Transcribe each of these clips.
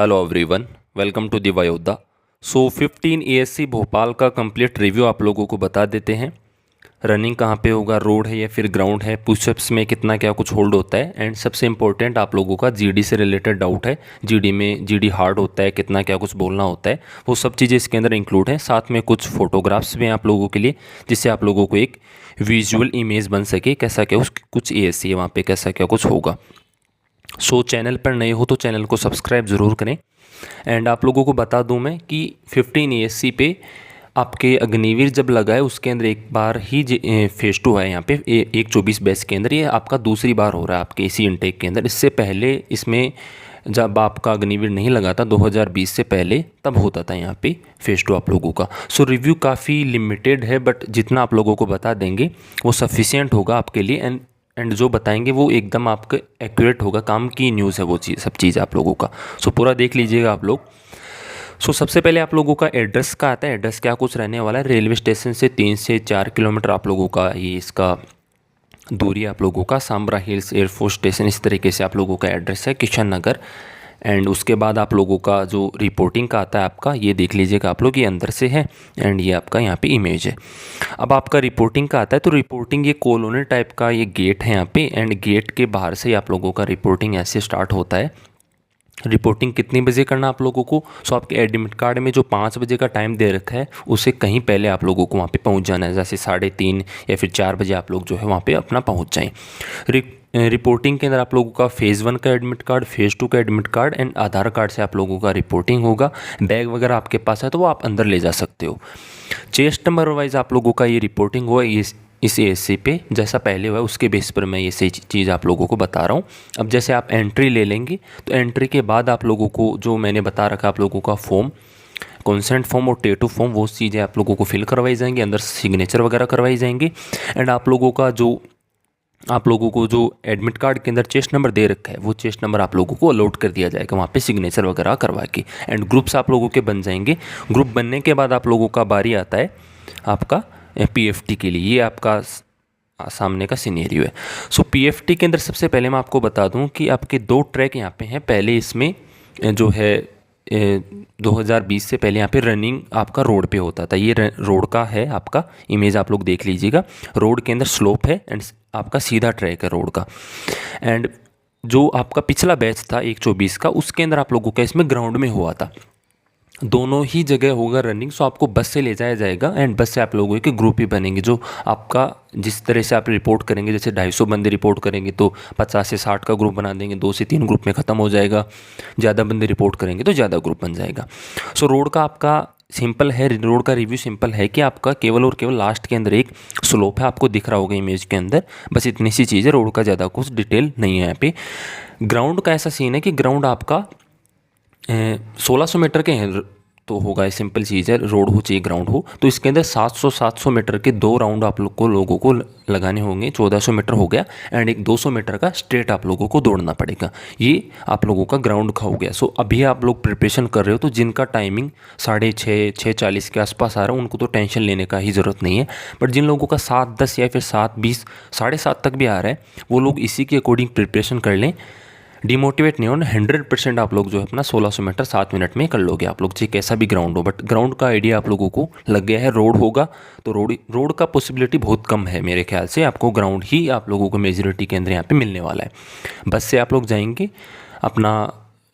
Hello everyone, welcome to the वयोद्धा। 15 ASC Bhopal का complete review आप लोगों को बता देते हैं। रनिंग कहाँ पे होगा, रोड है या फिर ग्राउंड है, पुशअप्स में कितना क्या कुछ होल्ड होता है, एंड सबसे इंपॉर्टेंट आप लोगों का जीडी से रिलेटेड डाउट है। जीडी में जीडी हार्ड होता है, कितना क्या कुछ बोलना होता है, वो सब चीज़ें इसके अंदर इंक्लूड हैं। साथ में कुछ फोटोग्राफ्स भी हैं आप लोगों के लिए, जिससे आप लोगों को एक विजुअल इमेज बन सके कैसा क्या कुछ एएससी है वहाँ पे, कैसा क्या कुछ होगा। चैनल पर नए हो तो चैनल को सब्सक्राइब ज़रूर करें। एंड आप लोगों को बता दूं मैं कि 15 एएससी पे आपके अग्निवीर जब लगा है उसके अंदर एक बार ही फेज़ 2 है यहाँ पे 1/24 बैच के अंदर। ये आपका दूसरी बार हो रहा है आपके इसी इनटेक के अंदर। इससे पहले इसमें जब आपका अग्निवीर नहीं लगा था 2020 से पहले, तब होता था यहाँ पे फेज़ 2 आप लोगों का। रिव्यू काफ़ी लिमिटेड है, बट जितना आप लोगों को बता देंगे वो सफिशिएंट होगा आपके लिए। एंड जो बताएंगे वो एकदम आपके एक्यूरेट होगा, काम की न्यूज़ है वो चीज़, सब चीज़ आप लोगों का। पूरा देख लीजिएगा आप लोग। सबसे पहले आप लोगों का एड्रेस का आता है। एड्रेस क्या कुछ रहने वाला है, रेलवे स्टेशन से 3 से 4 किलोमीटर आप लोगों का ये इसका दूरी आप लोगों का। सांबरा हिल्स एयरफोर्स स्टेशन, इस तरीके से आप लोगों का एड्रेस है, किशन नगर। एंड उसके बाद आप लोगों का जो रिपोर्टिंग का आता है आपका, ये देख लीजिएगा आप लोग, ये अंदर से है एंड ये आपका यहाँ पे इमेज है। अब आपका रिपोर्टिंग का आता है, तो रिपोर्टिंग ये कॉलोनी टाइप का ये गेट है यहाँ पे, एंड गेट के बाहर से आप लोगों का रिपोर्टिंग ऐसे स्टार्ट होता है। रिपोर्टिंग कितनी बजे करना आप लोगों को, आपके एडमिट कार्ड में जो 5 बजे का टाइम दे रखा है उससे कहीं पहले आप लोगों को वहाँ पे पहुँच जाना है। जैसे 3:30 या फिर 4 बजे आप लोग जो है वहाँ पे अपना पहुँच जाएँ। रिपोर्टिंग के अंदर आप लोगों का फेज़ 1 का एडमिट कार्ड, फेज़ 2 का admit card and Aadhaar card से आप लोगों का रिपोर्टिंग होगा। बैग वगैरह आपके पास है तो वो आप अंदर ले जा सकते हो। चेस्ट नंबर वाइज आप लोगों का ये रिपोर्टिंग हुआ इस एएससी पे, जैसा पहले हुआ है उसके बेस पर मैं ये सही चीज़ आप लोगों को बता रहा हूँ। अब जैसे आप एंट्री ले लेंगे तो एंट्री के बाद आप लोगों को जो मैंने बता रखा आप लोगों का फॉर्म, कंसेंट फॉर्म और टेटू फॉर्म, वो चीज़ें आप लोगों को फिल करवाई जाएंगी, अंदर सिग्नेचर वगैरह करवाई जाएंगी। एंड आप लोगों को जो एडमिट कार्ड के अंदर चेस्ट नंबर दे रखा है वो चेस्ट नंबर आप लोगों को अलॉट कर दिया जाएगा वहाँ पे सिग्नेचर वगैरह करवा के। एंड ग्रुप्स आप लोगों के बन जाएंगे। ग्रुप बनने के बाद आप लोगों का बारी आता है आपका पीएफटी के लिए। ये आपका सामने का सिनेरियो है। पीएफटी के अंदर सबसे पहले मैं आपको बता दूं कि आपके 2 ट्रैक यहाँ पे हैं। पहले इसमें जो है 2020 से पहले यहाँ पे रनिंग आपका रोड पे होता था। ये रोड का है आपका इमेज, आप लोग देख लीजिएगा। रोड के अंदर स्लोप है एंड आपका सीधा ट्रैक है रोड का। एंड जो आपका पिछला बैच था 1/24 का, उसके अंदर आप लोगों का इसमें ग्राउंड में हुआ था। दोनों ही जगह होगा रनिंग। आपको बस से ले जाया जाएगा एंड बस से आप लोगों के ग्रुप ही बनेंगे। जो आपका जिस तरह से आप रिपोर्ट करेंगे, जैसे 250 बंदे रिपोर्ट करेंगे तो 50 से 60 का ग्रुप बना देंगे, 2 से 3 ग्रुप में ख़त्म हो जाएगा। ज़्यादा बंदे रिपोर्ट करेंगे तो ज़्यादा ग्रुप बन जाएगा। रोड का आपका सिंपल है, रोड का रिव्यू सिंपल है कि आपका केवल और केवल लास्ट के अंदर एक स्लोप है, आपको दिख रहा होगा इमेज के अंदर। बस इतनी सी चीज़ है, रोड का ज़्यादा कुछ डिटेल नहीं है यहाँ पे। ग्राउंड का ऐसा सीन है कि ग्राउंड आपका 1600 मीटर के हैं तो होगा, सिंपल चीज़ है। रोड हो चाहिए ग्राउंड हो, तो इसके अंदर 700 मीटर के 2 राउंड आप लोगों को लगाने होंगे। 1400 मीटर हो गया एंड एक 200 मीटर का स्ट्रेट आप लोगों को दौड़ना पड़ेगा। ये आप लोगों का ग्राउंड का हो गया। अभी आप लोग प्रिपरेशन कर रहे हो तो जिनका टाइमिंग 6:30 6:40 के आसपास आ रहा है उनको तो टेंशन लेने का ही ज़रूरत नहीं है। बट जिन लोगों का 7:10 या फिर 7:20 7:30 तक भी आ रहा है, वो लोग इसी के अकॉर्डिंग प्रिपरेशन कर लें। डिमोटिवेट नहीं होना। 100% आप लोग जो है अपना 1600 मीटर 7 मिनट में कर लोगे आप लोग, चाहे कैसा भी ग्राउंड हो। बट ग्राउंड का आइडिया आप लोगों को लग गया है। रोड होगा तो रोड का पॉसिबिलिटी बहुत कम है मेरे ख्याल से। आपको ग्राउंड ही आप लोगों को मेजॉरिटी के अंदर यहाँ पे मिलने वाला है। बस से आप लोग जाएंगे, अपना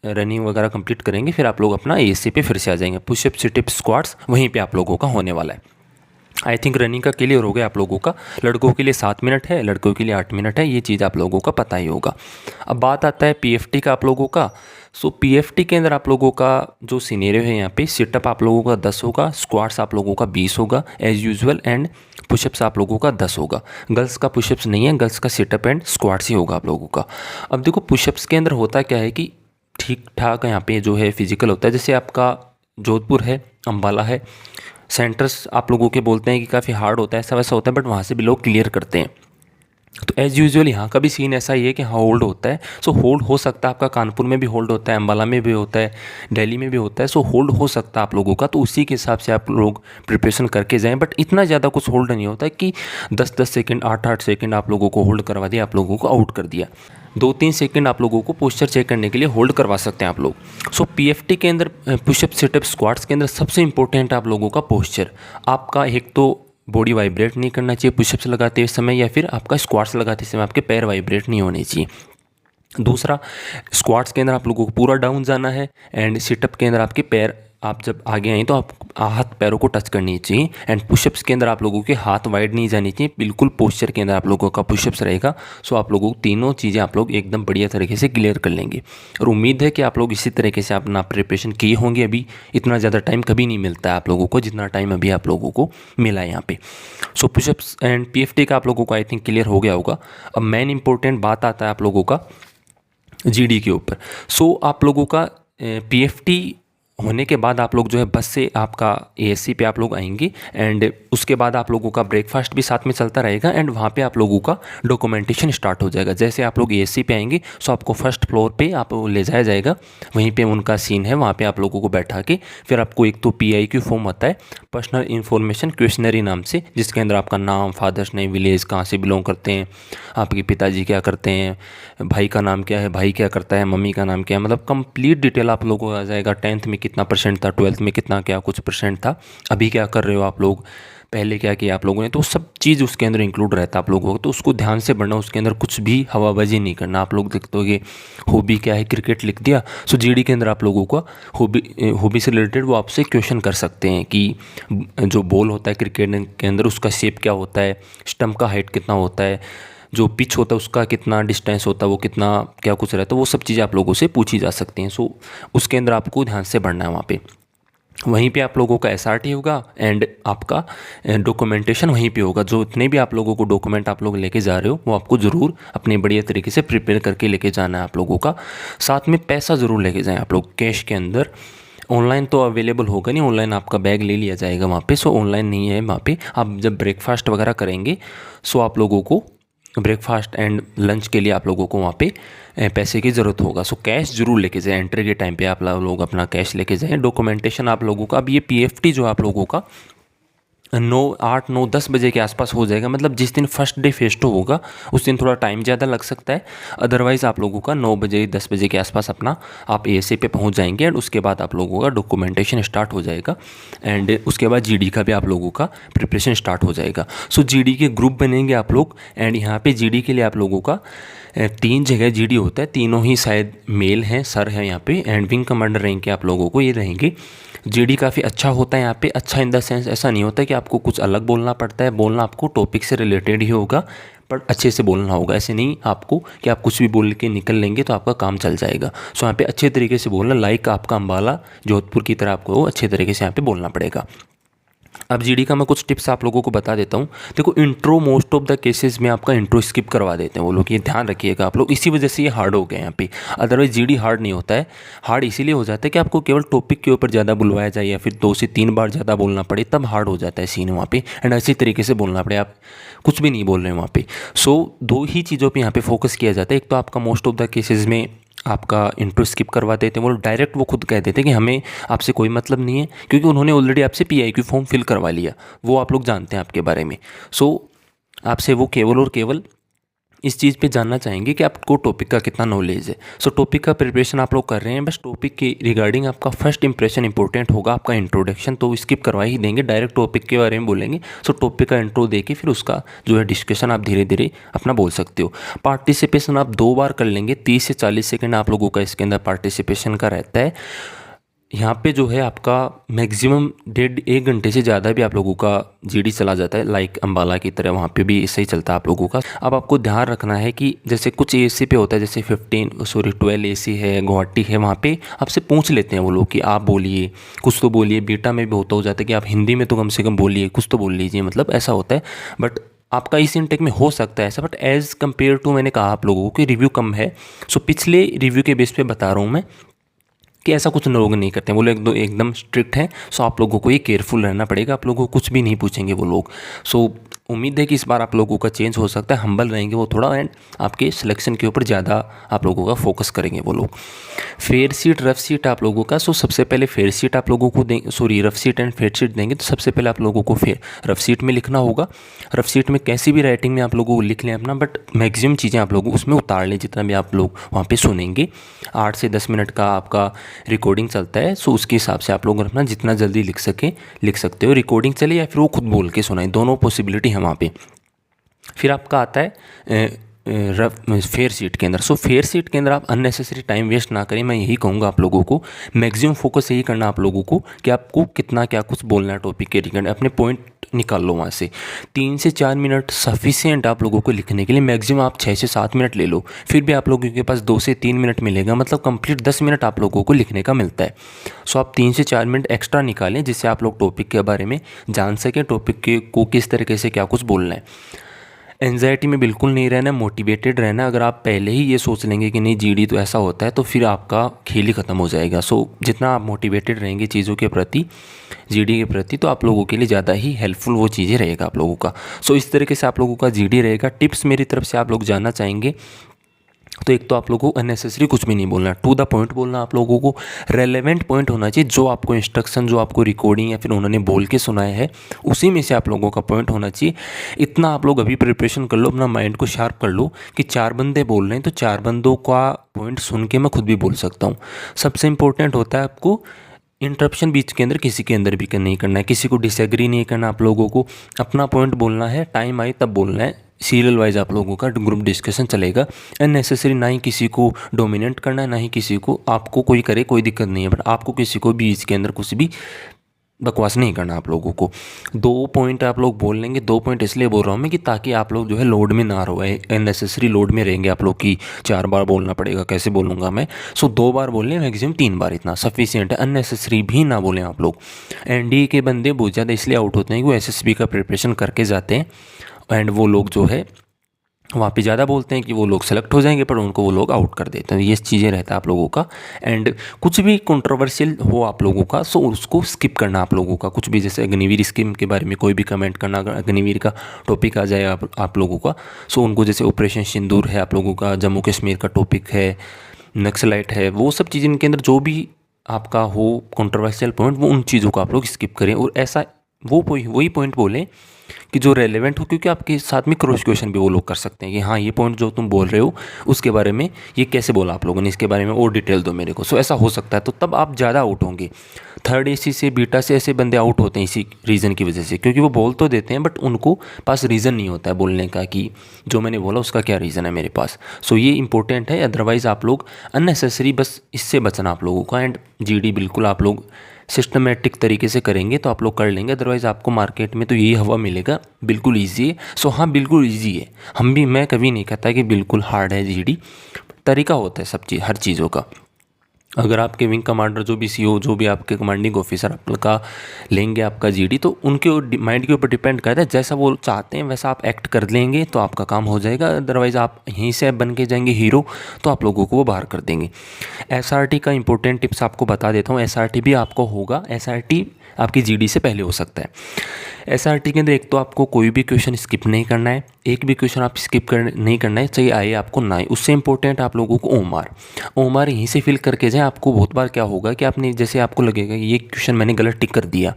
रनिंग वगैरह कंप्लीट करेंगे, फिर आप लोग अपना एएससी पे फिर से आ जाएंगे। पुशअप सिटअप स्क्वाट्स वहीं पर आप लोगों का होने वाला है। आई थिंक रनिंग का क्लियर हो गया आप लोगों का। लड़कों के लिए 7 मिनट है, लड़कों के लिए 8 मिनट है, ये चीज़ आप लोगों का पता ही होगा। अब बात आता है पीएफटी का आप लोगों का। पीएफटी के अंदर आप लोगों का जो सिनेरियो है यहाँ पे, सिटअप आप लोगों का 10 होगा, स्क्वाट्स आप लोगों का 20 होगा एज यूजुअल, एंड पुशअप्स आप लोगों का 10 होगा। गर्ल्स का पुशअप्स नहीं है, गर्ल्स का सिटअप एंड स्क्वाट्स ही होगा आप लोगों का। अब देखो पुशअप्स के अंदर होता क्या है कि ठीक ठाक यहाँ पे जो है फिजिकल होता है। जैसे आपका जोधपुर है, अम्बाला है, सेंटर्स आप लोगों के बोलते हैं कि काफ़ी हार्ड होता है, ऐसा वैसा होता है, बट वहाँ से भी लोग क्लियर करते हैं। तो एज़ यूजुअल यहाँ का भी सीन ऐसा ही है कि हाँ होल्ड होता है। होल्ड हो सकता है आपका, कानपुर में भी होल्ड होता है, अम्बाला में भी होता है, दिल्ली में भी होता है। होल्ड हो सकता है आप लोगों का, तो उसी के हिसाब से आप लोग प्रिपरेशन करके जाएं। बट इतना ज़्यादा कुछ होल्ड नहीं होता है कि 10-10 सेकंड 8-8 सेकंड आप लोगों को होल्ड करवा दिया, आप लोगों को आउट कर दिया। 2-3 सेकंड आप लोगों को पोस्चर चेक करने के लिए होल्ड करवा सकते हैं आप लोग। सो पीएफटी के अंदर, पुशअप, सिटअप, स्क्वाट्स के अंदर सबसे इंपॉर्टेंट आप लोगों का पोस्चर। आपका एक तो बॉडी वाइब्रेट नहीं करना चाहिए पुशअप्स लगाते हुए समय, या फिर आपका स्क्वाट्स लगाते समय आपके पैर वाइब्रेट नहीं होने चाहिए। दूसरा, स्क्वाट्स के अंदर आप लोगों को पूरा डाउन जाना है, एंड सिटअप के अंदर आपके पैर, आप जब आगे आए तो आप हाथ पैरों को टच करनी चाहिए, एंड पुशअप्स के अंदर आप लोगों के हाथ वाइड नहीं जानी चाहिए, बिल्कुल पोस्चर के अंदर आप लोगों का पुशअप्स रहेगा। सो आप लोगों को तीनों चीज़ें आप लोग एकदम बढ़िया तरीके से क्लियर कर लेंगे, और उम्मीद है कि आप लोग इसी तरीके से अपना प्रिपरेशन किए होंगे। अभी इतना ज़्यादा टाइम कभी नहीं मिलता है आप लोगों को जितना टाइम अभी आप लोगों को मिला है यहाँ पे। सो पुशअप्स एंड पीएफटी का आप लोगों को आई थिंक क्लियर हो गया होगा। अब मेन इंपॉर्टेंट बात आता है आप लोगों का जीडी के ऊपर। सो आप लोगों का पीएफटी होने के बाद आप लोग जो है बस से आपका एएससी पे आप लोग आएंगे, एंड उसके बाद आप लोगों का ब्रेकफास्ट भी साथ में चलता रहेगा, एंड वहाँ पे आप लोगों का डॉक्यूमेंटेशन स्टार्ट हो जाएगा। जैसे आप लोग एएससी पे आएंगे सो आपको फर्स्ट फ्लोर पे आप ले जाया जाएगा, वहीं पे उनका सीन है, वहाँ पे आप लोगों को बैठा के फिर आपको एक तो PIQ फॉर्म आता है, पर्सनल इन्फॉर्मेशन क्वेश्चनरी नाम से, जिसके अंदर आपका नाम, फादर्स नेम, विलेज, कहाँ से बिलोंग करते हैं, आपके पिताजी क्या करते हैं, भाई का नाम क्या है, भाई क्या करता है, मम्मी का नाम क्या है, मतलब कंप्लीट डिटेल आप लोगों को आ जाएगा। 10th में कितना परसेंट था, 12th में कितना क्या कुछ परसेंट था, अभी क्या कर रहे हो आप लोग, पहले क्या किया आप लोगों ने, तो सब चीज़ उसके अंदर इंक्लूड रहता है आप लोगों को। तो उसको ध्यान से पढ़ना, उसके अंदर कुछ भी हवाबाजी नहीं करना। आप लोग देखते होगे हॉबी क्या है, क्रिकेट लिख दिया, सो जीडी के अंदर आप लोगों को हॉबी से रिलेटेड वो आपसे क्वेश्चन कर सकते हैं कि जो बॉल होता है क्रिकेट के अंदर उसका शेप क्या होता है, स्टम्प का हाइट कितना होता है, जो पिच होता है उसका कितना डिस्टेंस होता है, वो कितना क्या कुछ रहता है, वो सब चीज़ें आप लोगों से पूछी जा सकती हैं। सो उसके अंदर आपको ध्यान से पढ़ना है वहाँ पे। वहीं पे आप लोगों का SRT होगा, एंड आपका डॉक्यूमेंटेशन वहीं पे होगा। जो इतने भी आप लोगों को डॉक्यूमेंट आप लोग लेके जा रहे हो वो आपको ज़रूर अपने बढ़िया तरीके से प्रिपेयर करके लेके जाना है आप लोगों का। साथ में पैसा ज़रूर लेके जाएं आप लोग कैश के अंदर। ऑनलाइन तो अवेलेबल होगा नहीं, ऑनलाइन आपका बैग ले लिया जाएगा वहाँ पे, सो ऑनलाइन नहीं है वहाँ पे। आप जब ब्रेकफास्ट वगैरह करेंगे सो आप लोगों को ब्रेकफास्ट एंड लंच के लिए आप लोगों को वहाँ पे पैसे की ज़रूरत होगा। सो कैश जरूर लेके जाएं, एंट्री के टाइम पे आप लोग अपना कैश लेके जाएं। डॉक्यूमेंटेशन आप लोगों का, अब ये पीएफटी जो आप लोगों का 8, 9, 10 बजे के आसपास हो जाएगा। मतलब जिस दिन फर्स्ट डे फेस्टो होगा उस दिन थोड़ा टाइम ज़्यादा लग सकता है, अदरवाइज़ आप लोगों का 9 बजे 10 बजे के आसपास अपना आप एएससी पे पहुंच जाएंगे, एंड उसके बाद आप लोगों का डॉक्यूमेंटेशन स्टार्ट हो जाएगा, एंड उसके बाद जीडी का भी आप लोगों का प्रिपरेशन स्टार्ट हो जाएगा। सो जीडी के ग्रुप बनेंगे आप लोग, एंड यहाँ पे जीडी के लिए आप लोगों का 3 जगह जीडी होता है, तीनों ही शायद मेल हैं, सर हैं यहाँ पे, एंड विंग कमांडर रैंक के आप लोगों को ये रहेंगे। जीडी काफ़ी अच्छा होता है यहाँ पे, अच्छा इन द सेंस ऐसा नहीं होता कि आपको कुछ अलग बोलना पड़ता है, बोलना आपको टॉपिक से रिलेटेड ही होगा, पर अच्छे से बोलना होगा। ऐसे नहीं आपको कि आप कुछ भी बोल के निकल लेंगे तो आपका काम चल जाएगा। सो यहाँ पे अच्छे तरीके से बोलना, लाइक आपका अम्बाला जोधपुर की तरह आपको अच्छे तरीके से यहाँ पे बोलना पड़ेगा। अब जीडी का मैं कुछ टिप्स आप लोगों को बता देता हूँ। देखो, intro most of the cases में आपका इंट्रो स्किप करवा देते हैं वो लोग, ये ध्यान रखिएगा आप लोग। इसी वजह से ये हार्ड हो गया यहाँ पे, अदरवाइज जीडी हार्ड नहीं होता है। हार्ड इसीलिए हो जाता है कि आपको केवल टॉपिक के ऊपर ज़्यादा बुलवाया जाए, या फिर 2 से 3 बार ज़्यादा बोलना पड़े, तब हार्ड हो जाता है सीन वहाँ पे, एंड ऐसी तरीके से बोलना पड़े, आप कुछ भी नहीं बोल रहे हैं वहाँ पे। सो 2 ही चीज़ों पर यहाँ पे फोकस किया जाता है। एक तो आपका मोस्ट ऑफ द केसेस में आपका इंट्रो स्किप करवा देते हैं वो डायरेक्ट, वो खुद कह देते हैं कि हमें आपसे कोई मतलब नहीं है, क्योंकि उन्होंने ऑलरेडी आपसे PIQ फॉर्म फिल करवा लिया, वो आप लोग जानते हैं आपके बारे में। सो आपसे वो केवल और केवल इस चीज़ पे जानना चाहेंगे कि आपको टॉपिक का कितना नॉलेज है। सो टॉपिक का प्रिपरेशन आप लोग कर रहे हैं, बस टॉपिक के रिगार्डिंग आपका फर्स्ट इंप्रेशन इंपॉर्टेंट होगा, आपका इंट्रोडक्शन तो स्किप करवा ही देंगे, डायरेक्ट टॉपिक के बारे में बोलेंगे। सो टॉपिक का इंट्रो देके फिर उसका जो है डिस्कशन आप धीरे धीरे अपना बोल सकते हो। पार्टिसिपेशन आप 2 बार कर लेंगे, 30 से 40 सेकेंड आप लोगों का इसके अंदर पार्टिसिपेशन का रहता है। यहाँ पे जो है आपका मैक्सिमम 1.5 घंटे से ज़्यादा भी आप लोगों का जीडी चला जाता है, लाइक अम्बाला की तरह वहाँ पे भी ऐसे ही चलता है आप लोगों का। अब आपको ध्यान रखना है कि जैसे कुछ एएससी पे होता है, जैसे 12 एएससी है, गुवाहाटी है, वहाँ पे आपसे पूछ लेते हैं वो लोग कि आप बोलिए, कुछ तो बोलिए। बीटा में भी हो जाता है कि आप हिंदी में तो कम से कम बोलिए, कुछ तो बोल लीजिए, मतलब ऐसा होता है। बट आपका इस इंटेक में हो सकता है ऐसा, बट एज़ कम्पेयर टू मैंने कहा आप लोगों को कि रिव्यू कम है। सो पिछले रिव्यू के बेस पे बता रहा हूँ मैं कि ऐसा कुछ लोग नहीं करते हैं, वो लोग एकदम स्ट्रिक्ट हैं। सो आप लोगों को ये केयरफुल रहना पड़ेगा, आप लोगों को कुछ भी नहीं पूछेंगे वो लोग। सो उम्मीद है कि इस बार आप लोगों का चेंज हो सकता है, हम्बल रहेंगे वो थोड़ा, एंड आपके सिलेक्शन के ऊपर ज़्यादा आप लोगों का फोकस करेंगे वो लोग। फेयर सीट रफ सीट आप लोगों का, सो सबसे पहले फेयर सीट आप लोगों को दें, sorry rough seat and fair seat देंगे। तो सबसे पहले आप लोगों को फेयर रफ सीट में लिखना होगा। रफ सीट में कैसी भी राइटिंग में आप लोगों को लिख लें अपना, बट मैक्सिमम चीज़ें आप लोगों उसमें उतार लें जितना भी आप लोग वहाँ पे सुनेंगे। 8 से 10 मिनट का आपका रिकॉर्डिंग चलता है, सो उसके हिसाब से आप लोग अपना जितना जल्दी लिख सकें लिख सकते हो। रिकॉर्डिंग चले या फिर वो खुद बोल के सुनाएं, दोनों पॉसिबिलिटी है वहाँ पे। फिर आपका आता है फेयर सीट के अंदर। सो फेयर सीट के अंदर आप अननेसेसरी टाइम वेस्ट ना करें, मैं यही कहूँगा आप लोगों को। मैक्सिमम फोकस यही करना आप लोगों को कि आपको कितना क्या कुछ बोलना है टॉपिक के रिगार्डिंग, अपने पॉइंट निकाल लो वहाँ से। 3 से 4 मिनट सफिशिएंट आप लोगों को लिखने के लिए। मैक्सिमम आप 6 से 7 मिनट ले लो, फिर भी आप लोगों के पास 2 से 3 मिनट मिलेगा, मतलब कंप्लीट 10 मिनट आप लोगों को लिखने का मिलता है। सो आप 3 से 4 मिनट एक्स्ट्रा निकालें, जिससे आप लोग टॉपिक के बारे में जान सकें, टॉपिक के को किस तरीके से क्या कुछ बोलना है। एंजाइटी में बिल्कुल नहीं रहना, मोटिवेटेड रहना। अगर आप पहले ही ये सोच लेंगे कि नहीं जीडी तो ऐसा होता है, तो फिर आपका खेल ही ख़त्म हो जाएगा। सो जितना आप मोटिवेटेड रहेंगे चीज़ों के प्रति, जीडी के प्रति, तो आप लोगों के लिए ज़्यादा ही हेल्पफुल वो चीज़ें रहेगा आप लोगों का। सो इस तरीके से आप लोगों का जीडी रहेगा। टिप्स मेरी तरफ से आप लोग जानना चाहेंगे तो एक तो आप लोगों को अननेसेसरी कुछ भी नहीं बोलना, टू द पॉइंट बोलना। आप लोगों को रेलेवेंट पॉइंट होना चाहिए, जो आपको इंस्ट्रक्शन, जो आपको रिकॉर्डिंग या फिर उन्होंने बोल के सुनाया है उसी में से आप लोगों का पॉइंट होना चाहिए। इतना आप लोग अभी प्रिपरेशन कर लो, अपना माइंड को शार्प कर लो कि 4 बंदे बोल रहे हैं तो 4 बंदों का पॉइंट सुन के मैं खुद भी बोल सकता हूँ। सबसे इंपॉर्टेंट होता है आपको इंटरप्शन बीच के अंदर किसी के अंदर भी नहीं करना है, किसी को डिसएग्री नहीं करना। आप लोगों को अपना पॉइंट बोलना है, टाइम आए तब बोलना है। सीरियल वाइज आप लोगों का ग्रुप डिस्कशन चलेगा। अननेसेसरी ना ही किसी को डोमिनेट करना है, ना ही किसी को, आपको कोई करे कोई दिक्कत नहीं है, बट आपको किसी को भी इसके अंदर कुछ भी बकवास नहीं करना आप लोगों को। 2 पॉइंट आप लोग बोल लेंगे। 2 पॉइंट इसलिए बोल रहा हूँ मैं कि ताकि आप लोग जो है लोड में ना रहो, अननेसेसरी लोड में रहेंगे आप लोग की 4 बार बोलना पड़ेगा, कैसे बोलूँगा मैं। सो 2 बार बोल लें, मैक्सिमम 3 बार, इतना सफिशिएंट है। अननेसेसरी भी ना बोलें आप लोग। एनडीए के बंदे बहुत ज़्यादा इसलिए आउट होते हैं कि वो एसएसबी का प्रिपरेशन करके जाते हैं, एंड वो लोग जो है वहाँ पे ज़्यादा बोलते हैं कि वो लोग सेलेक्ट हो जाएंगे, पर उनको वो लोग आउट कर देते हैं। ये चीज़ें रहता है आप लोगों का। एंड कुछ भी कंट्रोवर्शियल हो आप लोगों का, सो उसको स्किप करना आप लोगों का। कुछ भी जैसे अग्निवीर स्कीम के बारे में कोई भी कमेंट करना, अगर अग्निवीर का टॉपिक आ जाए आप लोगों का, सो उनको, जैसे ऑपरेशन सिंदूर है आप लोगों का, जम्मू कश्मीर का टॉपिक है, नक्सलाइट है, वो सब चीज़ें इनके अंदर जो भी आपका हो कंट्रोवर्शियल पॉइंट, वो उन चीज़ों को आप लोग स्किप करें। और ऐसा वही पॉइंट बोलें कि जो रेलेवेंट हो, क्योंकि आपके साथ में क्रॉस क्वेश्चन भी वो लोग कर सकते हैं कि हाँ ये पॉइंट जो तुम बोल रहे हो उसके बारे में ये कैसे बोला आप लोगों ने, इसके बारे में और डिटेल दो मेरे को। सो ऐसा हो सकता है, तो तब आप ज़्यादा आउट होंगे। थर्ड एसी से, बीटा से ऐसे बंदे आउट होते हैं इसी रीज़न की वजह से, क्योंकि वो बोल तो देते हैं बट उनको पास रीज़न नहीं होता है बोलने का कि जो मैंने बोला उसका क्या रीज़न है मेरे पास। सो ये इंपॉर्टेंट है। अदरवाइज़ आप लोग अननेसेसरी बस इससे बचना आप लोगों का। एंड जीडी बिल्कुल आप लोग सिस्टमेटिक तरीके से करेंगे तो आप लोग कर लेंगे। अदरवाइज़ आपको मार्केट में तो यही हवा मिलेगा, बिल्कुल ईजी है। सो हाँ बिल्कुल ईजी है। मैं कभी नहीं कहता कि बिल्कुल हार्ड है जीडी। तरीका होता है सब चीज़, हर चीज़ों का। अगर आपके विंग कमांडर जो भी सीओ, जो भी आपके कमांडिंग ऑफिसर आपका लेंगे आपका जीडी, तो उनके माइंड के ऊपर डिपेंड करता है। जैसा वो चाहते हैं वैसा आप एक्ट कर लेंगे तो आपका काम हो जाएगा। अदरवाइज़ आप यहीं से बन के जाएंगे हीरो, तो आप लोगों को वो बाहर कर देंगे। एसआरटी का इंपॉर्टेंट टिप्स आपको बता देता हूँ। एसआरटी भी आपको होगा, एसआरटी आपकी जीडी से पहले हो सकता है। एसआरटी के अंदर एक तो आपको कोई भी क्वेश्चन स्किप नहीं करना है, एक भी क्वेश्चन आप स्किप नहीं करना है, चाहिए आए आपको ना आए। उससे इंपॉर्टेंट आप लोगों को ओमार यहीं से फिल करके जाए। आपको बहुत बार क्या होगा कि आपने, जैसे आपको लगेगा कि ये क्वेश्चन मैंने गलत टिक कर दिया,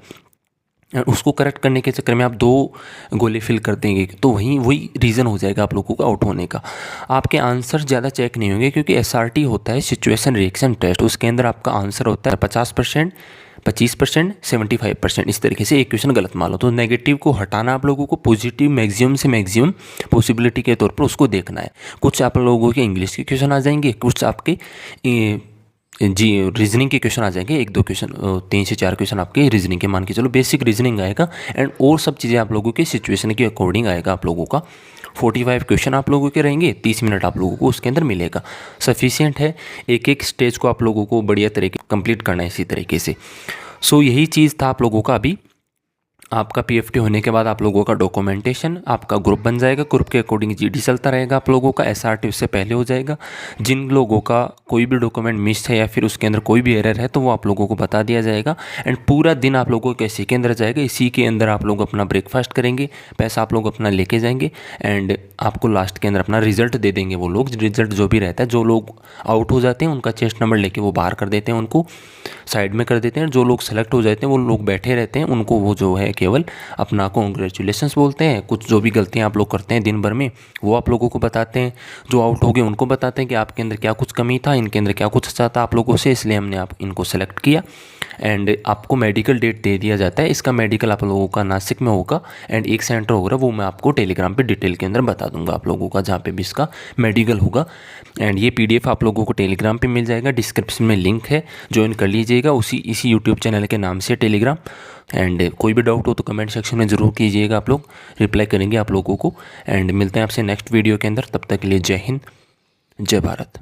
उसको करेक्ट करने के चक्कर में आप 2 गोले फिल कर देंगे, तो वही रीज़न हो जाएगा आप लोगों को आउट होने का। आपके आंसर ज़्यादा चेक नहीं होंगे, क्योंकि एसआरटी होता है सिचुएशन रिएक्शन टेस्ट। उसके अंदर आपका आंसर होता है 50%, 25%, 75%। इस तरीके से एक क्वेश्चन गलत मान लो तो नेगेटिव को हटाना आप लोगों को, पॉजिटिव मैक्सिमम से मैक्सिमम पॉसिबिलिटी के तौर पर उसको देखना है। कुछ आप लोगों के इंग्लिश के क्वेश्चन आ जाएंगे, कुछ आपके रीजनिंग के क्वेश्चन आ जाएंगे। 1-2 क्वेश्चन, 3 से 4 क्वेश्चन आपके रीजनिंग के, मान के चलो बेसिक रीजनिंग आएगा। एंड और सब चीज़ें आप लोगों के सिचुएशन के अकॉर्डिंग आएगा आप लोगों का। 45 क्वेश्चन आप लोगों के रहेंगे, 30 मिनट आप लोगों को उसके अंदर मिलेगा। सफिशिएंट है। एक स्टेज को आप लोगों को बढ़िया तरीके कंप्लीट करना है इसी तरीके से। सो यही चीज़ था आप लोगों का अभी। आपका पीएफटी होने के बाद आप लोगों का डॉक्यूमेंटेशन, आपका ग्रुप बन जाएगा, ग्रुप के अकॉर्डिंग जीडी चलता रहेगा आप लोगों का, एसआरटी उससे पहले हो जाएगा। जिन लोगों का कोई भी डॉक्यूमेंट मिस है या फिर उसके अंदर कोई भी एरर है तो वो आप लोगों को बता दिया जाएगा। एंड पूरा दिन आप लोगों को इसी के अंदर जाएगा, इसी के अंदर आप लोग अपना ब्रेकफास्ट करेंगे, पैसा आप लोग अपना लेके जाएंगे एंड आपको लास्ट के अंदर अपना रिजल्ट दे देंगे वो लोग। रिजल्ट जो भी रहता है, जो लोग आउट हो जाते हैं उनका चेस्ट नंबर लेके वो बाहर कर देते हैं, उनको साइड में कर देते हैं। जो लोग सेलेक्ट हो जाते हैं वो लोग बैठे रहते हैं, उनको वो जो है केवल अपना कॉन्ग्रेचुलेशंस बोलते हैं। कुछ जो भी गलतियां आप लोग करते हैं दिन भर में वो आप लोगों को बताते हैं। जो आउट हो गए उनको बताते हैं कि आपके अंदर क्या कुछ कमी था, इनके अंदर क्या कुछ अच्छा था आप लोगों से, इसलिए हमने आप इनको सेलेक्ट किया। एंड आपको मेडिकल डेट दे दिया जाता है। इसका मेडिकल आप लोगों का नासिक में होगा एंड एक सेंटर होगा, वो मैं आपको टेलीग्राम पे डिटेल के अंदर बता दूंगा आप लोगों का, जहाँ पे भी इसका मेडिकल होगा। एंड ये पीडीएफ आप लोगों को टेलीग्राम पे मिल जाएगा, डिस्क्रिप्शन में लिंक है, ज्वाइन कर लीजिएगा इसी यूट्यूब चैनल के नाम से टेलीग्राम। एंड कोई भी डाउट हो तो कमेंट सेक्शन में ज़रूर कीजिएगा, आप लोग रिप्लाई करेंगे आप लोगों को। एंड मिलते हैं आपसे नेक्स्ट वीडियो के अंदर, तब तक के लिए जय हिंद, जय भारत।